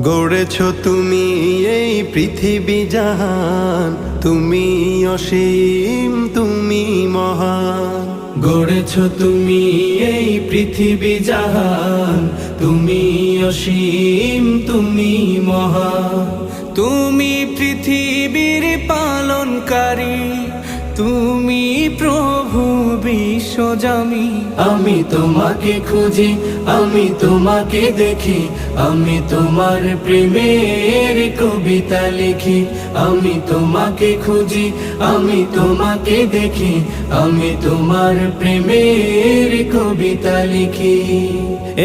গড়েছ তুমি এই পৃথিবী জাহান, তুমি অসীম তুমি মহান। গড়েছ তুমি এই পৃথিবী জাহান, তুমি অসীম তুমি মহান। তুমি পৃথিবীর পালনকারী, তুমি প্রভু বিশ্বজামি। আমি তোমাকে খুঁজি, আমি তোমাকে দেখি, আমি তোমার প্রেমের কবিতা লিখি। আমি তোমাকে খুঁজি, আমি তোমাকে দেখি, আমি তোমার প্রেমের কবিতা লিখি।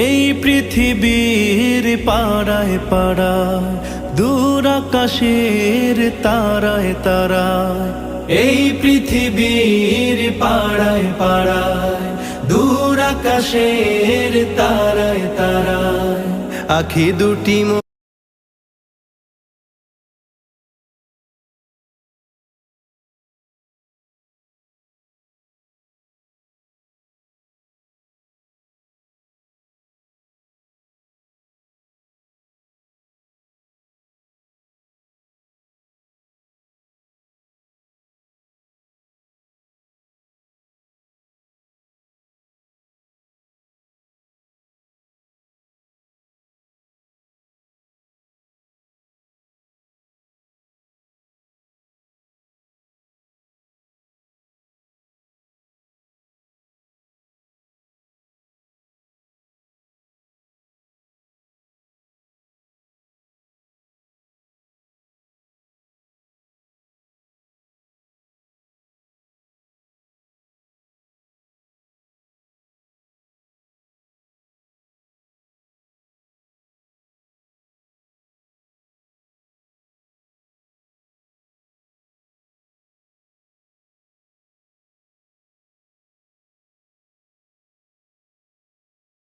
এই পৃথিবীর পাড়ায় পাড়ায়, দূর আকাশের তারায় তারায়, এই পৃথিবীর পাড়ায় পাড়ায়, দূর আকাশের তারায় তারায়, আখি দুটি